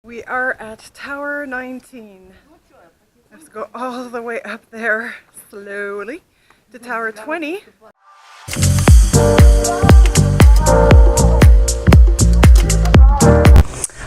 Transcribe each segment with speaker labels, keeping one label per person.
Speaker 1: We are at Tower 19. I have to go all the way up there slowly to Tower 20.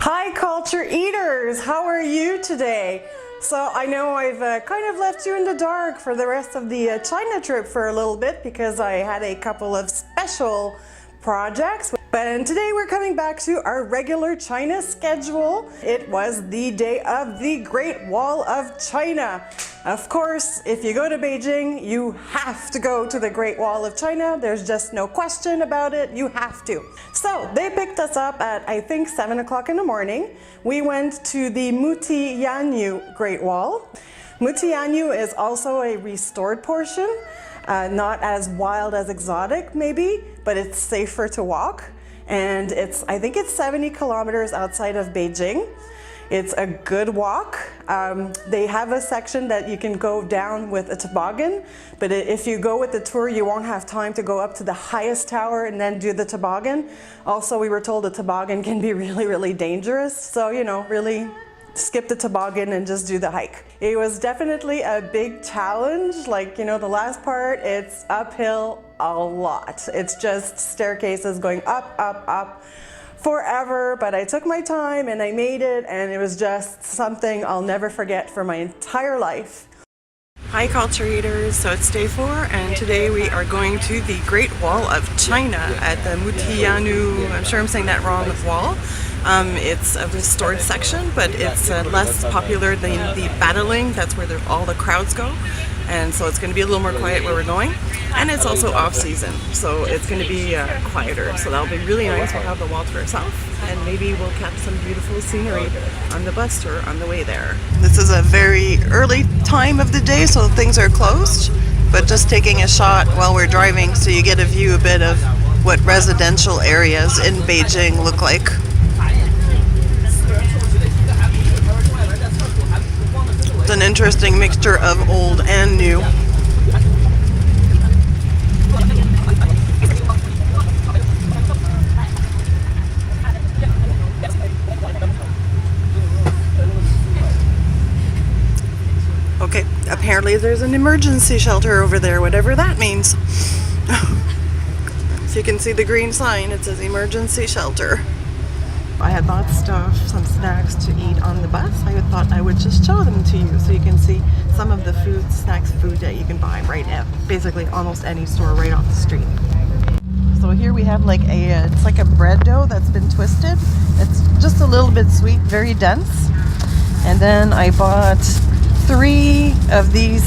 Speaker 1: Hi culture eaters, how are you today? So I know I've kind of left you in the dark for the rest of the China trip for a little bit because I had a couple of special projects. But today we're coming back to our regular China schedule. It was the day of the Great Wall of China. Of course, if you go to Beijing, you have to go to the Great Wall of China. There's just no question about it. You have to. So they picked us up at, I think, 7 o'clock in the morning. We went to the Mutianyu Great Wall. Mutianyu is also a restored portion. Not as wild as exotic maybe, but it's safer to walk. And I think it's 70 kilometers outside of Beijing. It's a good walk. They have a section that you can go down with a toboggan, but if you go with the tour, you won't have time to go up to the highest tower and then do the toboggan. Also, we were told the toboggan can be really, really dangerous. So, you know, really skip the toboggan and just do the hike. It was definitely a big challenge. Like, you know, the last part, it's uphill a lot. It's just staircases going up, up, up forever, but I took my time and I made it, and it was just something I'll never forget for my entire life. Hi culture eaters, so it's day 4 and today we are going to the Great Wall of China at the Mutianyu, I'm sure I'm saying that wrong, wall. It's a restored section, but it's less popular than the battling. That's where all the crowds go, and so it's going to be a little more quiet where we're going, and it's also off season, so it's going to be quieter, so that'll be really nice. We'll have the wall to ourselves, and maybe we'll catch some beautiful scenery on the bus tour on the way there. This is a very early time of the day, so things are closed, but just taking a shot while we're driving so you get a view a bit of what residential areas in Beijing look like. It's an interesting mixture of old and new. Okay, apparently there's an emergency shelter over there, whatever that means. So you can see the green sign, it says emergency shelter. I had lots of some snacks to eat on the bus. I thought I would just show them to you so you can see some of the food that you can buy right at basically almost any store right off the street. So here we have like it's like a bread dough that's been twisted. It's just a little bit sweet, very dense. And then I bought 3 of these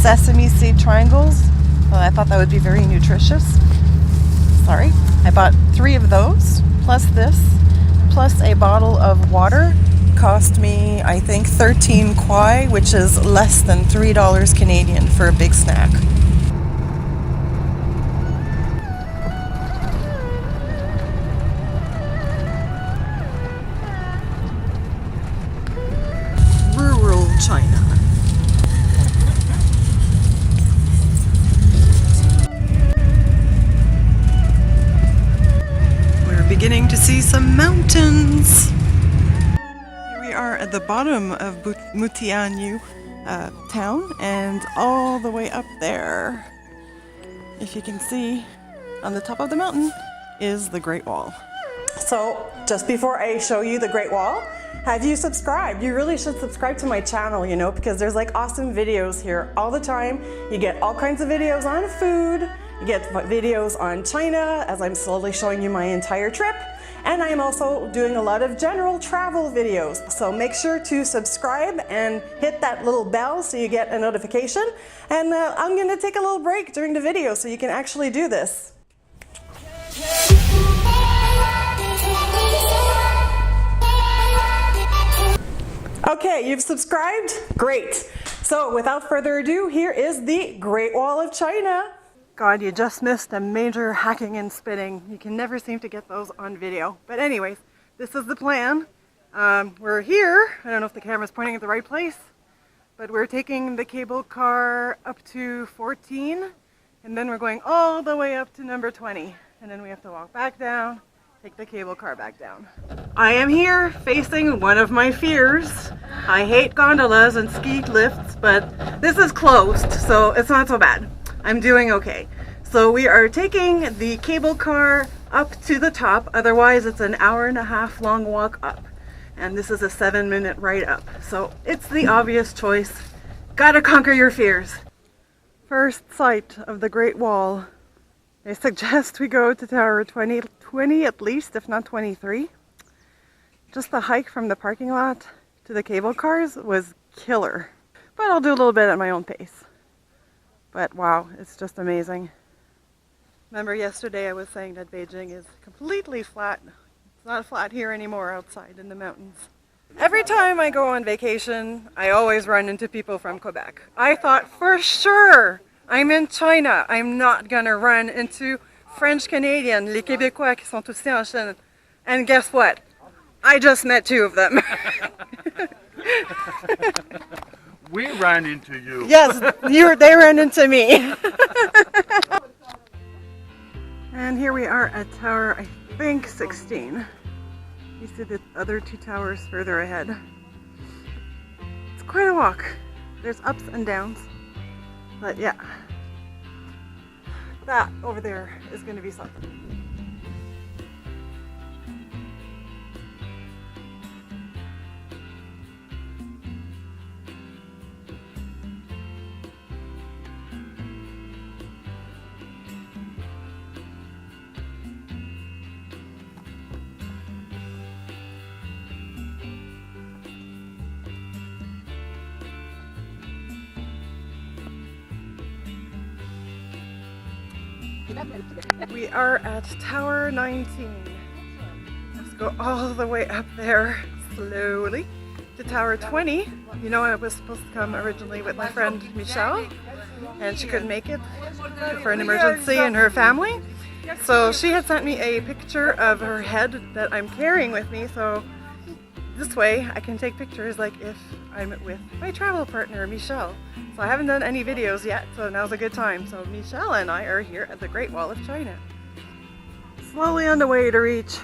Speaker 1: sesame seed triangles. Well, I thought that would be very nutritious. Sorry. I bought 3 of those, plus this, plus a bottle of water. Cost me, I think, 13 kwai, which is less than $3 Canadian for a big snack. Rural China. Beginning to see some mountains. Here we are at the bottom of Mutianyu town, and all the way up there, if you can see, on the top of the mountain is the Great Wall. So just before I show you the Great Wall, have you subscribed? You really should subscribe to my channel, you know, because there's like awesome videos here all the time. You get all kinds of videos on food. You get videos on China as I'm slowly showing you my entire trip, and I'm also doing a lot of general travel videos. So make sure to subscribe and hit that little bell so you get a notification. And I'm going to take a little break during the video so you can actually do this. Okay, you've subscribed? Great. So without further ado, here is the Great Wall of China. God, you just missed a major hacking and spitting. You can never seem to get those on video. But anyways, this is the plan. We're here. I don't know if the camera's pointing at the right place, but we're taking the cable car up to 14, and then we're going all the way up to number 20. And then we have to walk back down, take the cable car back down. I am here facing one of my fears. I hate gondolas and ski lifts, but this is closed, so it's not so bad. I'm doing okay. So we are taking the cable car up to the top, otherwise it's an hour-and-a-half long walk up. And this is a 7-minute ride up. So it's the obvious choice. Gotta conquer your fears. First sight of the Great Wall. They suggest we go to Tower 20 at least, if not 23. Just the hike from the parking lot to the cable cars was killer. But I'll do a little bit at my own pace. But wow, it's just amazing. Remember yesterday I was saying that Beijing is completely flat. It's not flat here anymore outside in the mountains. Every time I go on vacation, I always run into people from Quebec. I thought for sure I'm in China. I'm not gonna run into French Canadian, les Québécois qui sont aussi en Chine. And guess what? I just met 2 of them.
Speaker 2: We ran into you.
Speaker 1: Yes, they ran into me. And here we are at tower, I think 16. You see the other 2 towers further ahead. It's quite a walk. There's ups and downs. But yeah, that over there is going to be something. We are at Tower 19. Let's go all the way up there slowly to Tower 20. You know, I was supposed to come originally with my friend Michelle, and she couldn't make it for an emergency in her family. So she had sent me a picture of her head that I'm carrying with me, so this way I can take pictures like if I'm with my travel partner Michelle. So I haven't done any videos yet, so now's a good time. So Michelle and I are here at the Great Wall of China. Slowly on the way to reach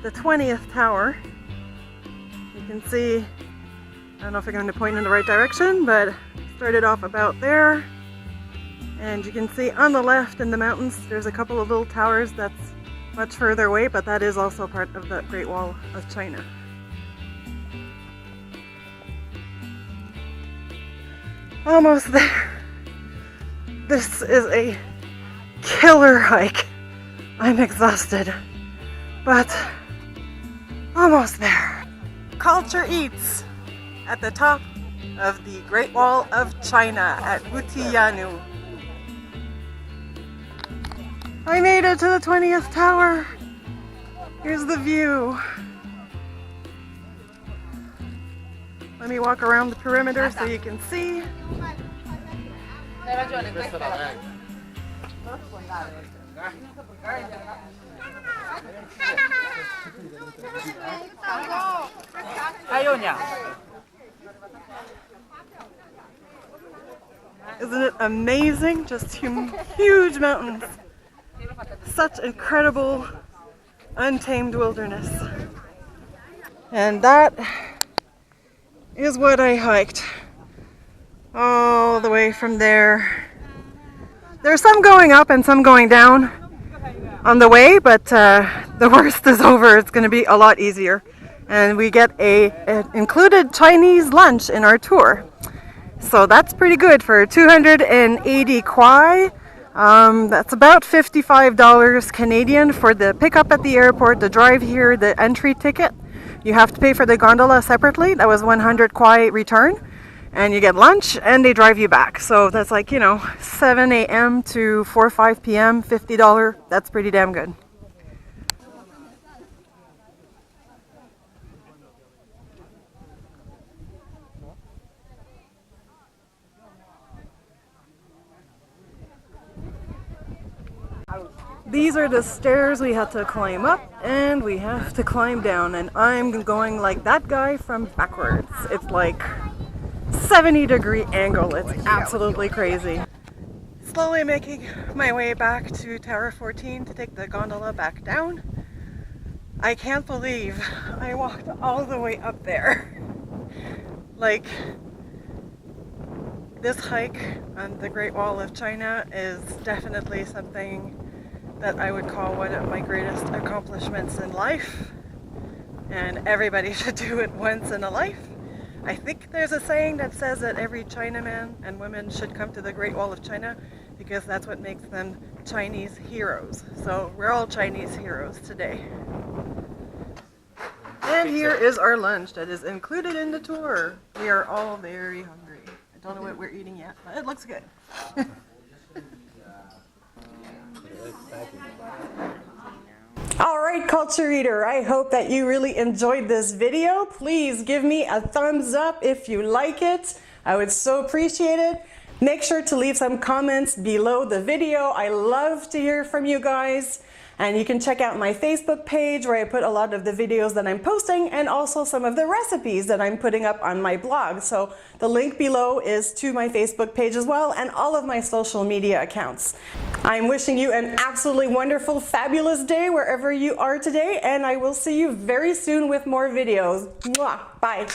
Speaker 1: the 20th tower. You can see, I don't know if I'm going to point in the right direction, but started off about there. And you can see on the left in the mountains, there's a couple of little towers that's much further away, but that is also part of the Great Wall of China. Almost there. This is a killer hike. I'm exhausted, but almost there. culturEatz at the top of the Great Wall of China at Mutianyu. I made it to the 20th tower. Here's the view. Let me walk around the perimeter so you can see. Isn't it amazing? Just huge mountains. Such incredible, untamed wilderness. And that is what I hiked all the way from there. There's some going up and some going down on the way, but the worst is over. It's going to be a lot easier. And we get an included Chinese lunch in our tour. So that's pretty good for 280 kwai. That's about $55 Canadian for the pickup at the airport, the drive here, the entry ticket. You have to pay for the gondola separately. That was 100 kwai return. And you get lunch and they drive you back. So that's like, you know, 7 a.m. to 4 or 5 p.m., $50. That's pretty damn good. These are the stairs we have to climb up and we have to climb down, and I'm going like that guy from backwards. It's like 70-degree angle. It's absolutely crazy. Slowly making my way back to Tower 14 to take the gondola back down. I can't believe I walked all the way up there. Like, this hike on the Great Wall of China is definitely something that I would call one of my greatest accomplishments in life. And everybody should do it once in a life. I think there's a saying that says that every Chinaman and woman should come to the Great Wall of China because that's what makes them Chinese heroes. So we're all Chinese heroes today. And here is our lunch that is included in the tour. We are all very hungry. I don't know what we're eating yet, but it looks good. All right, Culture Eater, I hope that you really enjoyed this video. Please give me a thumbs up if you like it. I would so appreciate it. Make sure to leave some comments below the video. I love to hear from you guys. And you can check out my Facebook page where I put a lot of the videos that I'm posting and also some of the recipes that I'm putting up on my blog. So the link below is to my Facebook page as well and all of my social media accounts. I'm wishing you an absolutely wonderful, fabulous day wherever you are today, and I will see you very soon with more videos. Mwah! Bye!